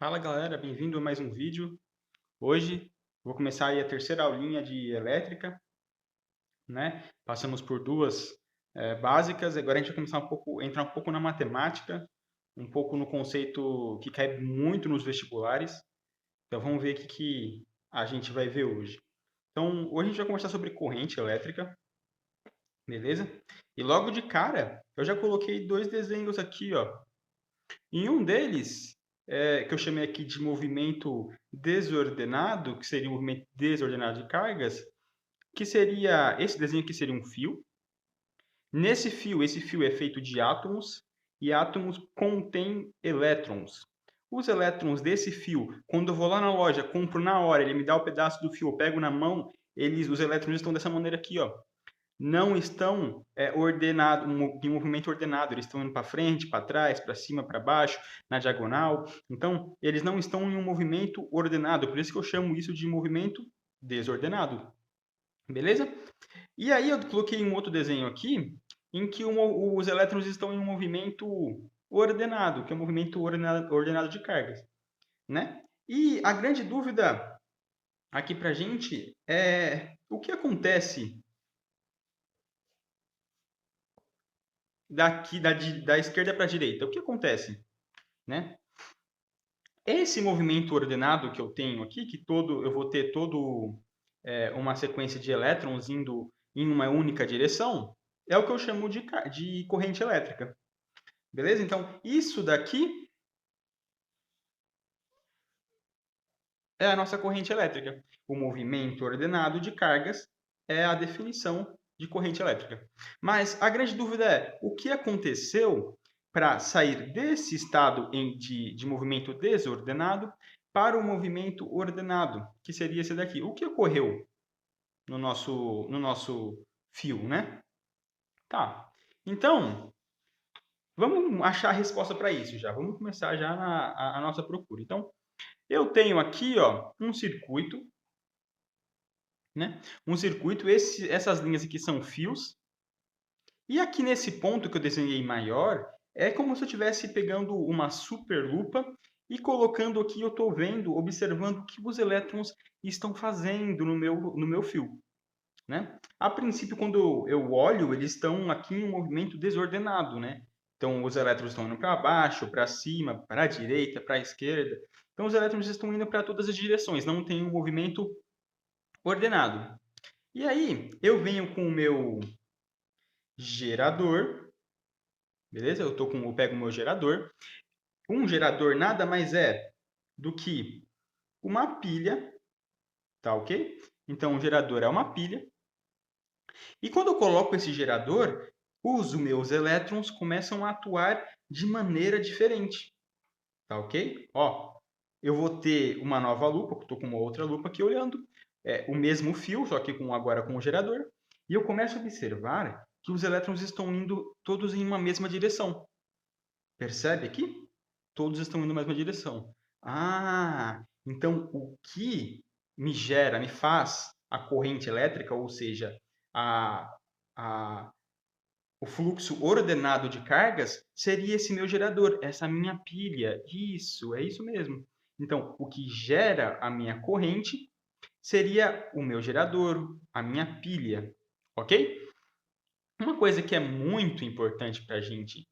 Fala galera, bem-vindo a mais um vídeo. Hoje vou começar aí a terceira aulinha de elétrica, né? Passamos por duas básicas, agora a gente vai começar entrar um pouco na matemática, um pouco no conceito que cai muito nos vestibulares. Então vamos ver o que a gente vai ver hoje. Então hoje a gente vai conversar sobre corrente elétrica, beleza? E logo de cara eu já coloquei dois desenhos aqui, ó. Em um deles, que eu chamei aqui de movimento desordenado, que seria um movimento desordenado de cargas, que seria, esse desenho aqui seria um fio. Nesse fio, esse fio é feito de átomos, e átomos contêm elétrons. Os elétrons desse fio, quando eu vou lá na loja, compro na hora, ele me dá o pedaço do fio, eu pego na mão, os elétrons estão dessa maneira aqui, ó, não estão em movimento ordenado, eles estão indo para frente, para trás, para cima, para baixo, na diagonal. Então, eles não estão em um movimento ordenado, por isso que eu chamo isso de movimento desordenado. Beleza? E aí eu coloquei um outro desenho aqui, em que os elétrons estão em um movimento ordenado, que é um movimento ordenado de cargas. Né? E a grande dúvida aqui para a gente é o que acontece da esquerda para a direita. O que acontece? Né? Esse movimento ordenado que eu tenho aqui, eu vou ter uma sequência de elétrons indo em uma única direção, é o que eu chamo de corrente elétrica. Beleza? Então, isso daqui é a nossa corrente elétrica. O movimento ordenado de cargas é a definição de corrente elétrica. Mas a grande dúvida é, o que aconteceu para sair desse estado de movimento desordenado para o movimento ordenado, que seria esse daqui? O que ocorreu no nosso fio, né? Tá. Então, vamos achar a resposta para isso já. Vamos começar já a nossa procura. Então, eu tenho aqui, ó, um circuito, né? Um circuito, essas linhas aqui são fios. E aqui nesse ponto que eu desenhei maior, é como se eu estivesse pegando uma super lupa e colocando aqui, eu estou vendo, observando o que os elétrons estão fazendo no meu fio. Né? A princípio, quando eu olho, eles estão aqui em um movimento desordenado. Né? Então, os elétrons estão indo para baixo, para cima, para a direita, para a esquerda. Então, os elétrons estão indo para todas as direções, não tem um movimento ordenado. E aí, eu venho com o meu gerador, beleza? Eu pego o meu gerador. Um gerador nada mais é do que uma pilha, tá ok? Então, o gerador é uma pilha. E quando eu coloco esse gerador, os meus elétrons começam a atuar de maneira diferente, tá ok? Ó, eu vou ter uma nova lupa, estou com uma outra lupa aqui olhando, o mesmo fio, só que agora com o gerador, e eu começo a observar que os elétrons estão indo todos em uma mesma direção. Percebe aqui? Todos estão indo na mesma direção. Ah, então o que me faz a corrente elétrica, ou seja, a, a, o fluxo ordenado de cargas, seria esse meu gerador, essa minha pilha. Isso, é isso mesmo. Então, o que gera a minha corrente seria o meu gerador, a minha pilha, ok? Uma coisa que é muito importante para a gente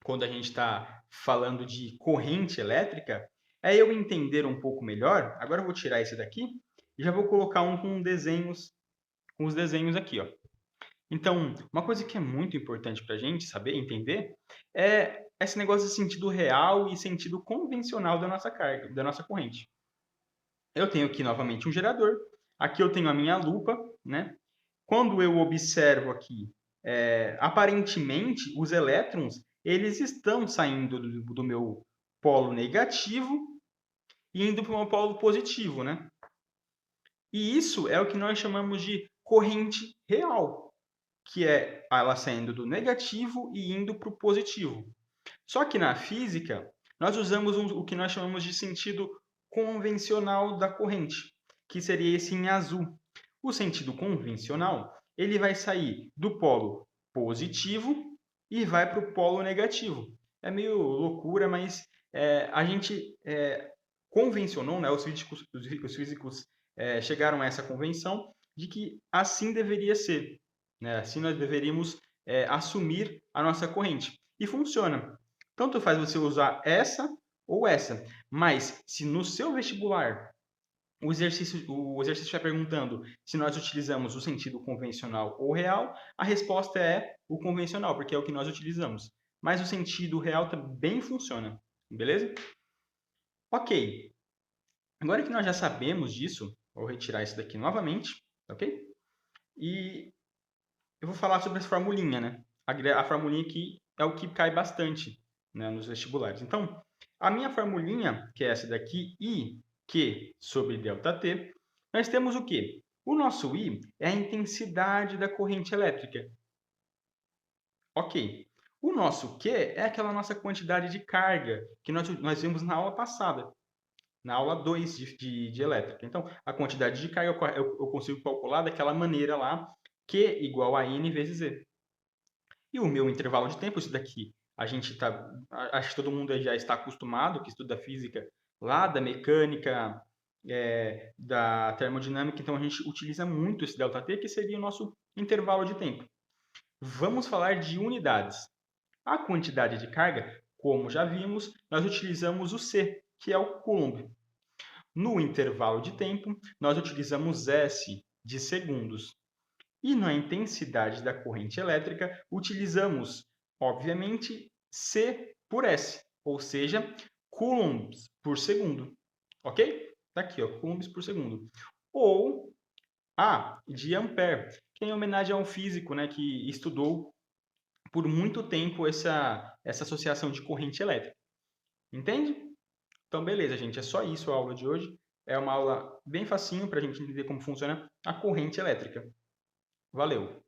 quando a gente está falando de corrente elétrica, é eu entender um pouco melhor. Agora eu vou tirar esse daqui e já vou colocar um com os desenhos aqui, ó. Então, uma coisa que é muito importante para a gente saber, entender, é esse negócio de sentido real e sentido convencional da nossa carga, da nossa corrente. Eu tenho aqui novamente um gerador. Aqui eu tenho a minha lupa, né? Quando eu observo aqui, aparentemente os elétrons eles estão saindo do meu polo negativo e indo para o meu polo positivo, né? E isso é o que nós chamamos de corrente real, que é ela saindo do negativo e indo para o positivo. Só que na física, nós usamos o que nós chamamos de sentido convencional da corrente, que seria esse em azul. O sentido convencional, ele vai sair do polo positivo e vai para o polo negativo. É meio loucura, mas a gente convencionou, né, os físicos chegaram a essa convenção de que assim deveria ser, né? Assim nós deveríamos assumir a nossa corrente. E funciona. Tanto faz você usar essa ou essa, mas se no seu vestibular o exercício está perguntando se nós utilizamos o sentido convencional ou real, a resposta é o convencional, porque é o que nós utilizamos. Mas o sentido real também funciona, beleza? Ok. Agora que nós já sabemos disso, vou retirar isso daqui novamente, ok? E eu vou falar sobre essa formulinha, né? A formulinha que é o que cai bastante, né, nos vestibulares. Então, a minha formulinha, que é essa daqui, I Q sobre ΔT, nós temos o quê? O nosso I é a intensidade da corrente elétrica. Ok. O nosso Q é aquela nossa quantidade de carga que nós vimos na aula passada, na aula 2 de elétrica. Então, a quantidade de carga eu consigo calcular daquela maneira lá, Q igual a N vezes E. E o meu intervalo de tempo, isso daqui, acho que todo mundo já está acostumado, que estuda física lá da mecânica, da termodinâmica, então a gente utiliza muito esse ΔT, que seria o nosso intervalo de tempo. Vamos falar de unidades. A quantidade de carga, como já vimos, nós utilizamos o C, que é o Coulomb. No intervalo de tempo, nós utilizamos S de segundos. E na intensidade da corrente elétrica, utilizamos, obviamente, C por S, ou seja, coulombs por segundo. Ok? Está aqui, ó, coulombs por segundo. Ou A de ampere, que é em homenagem a um físico, né, que estudou por muito tempo essa associação de corrente elétrica. Entende? Então, beleza, gente. É só isso a aula de hoje. É uma aula bem facinho para a gente entender como funciona a corrente elétrica. Valeu!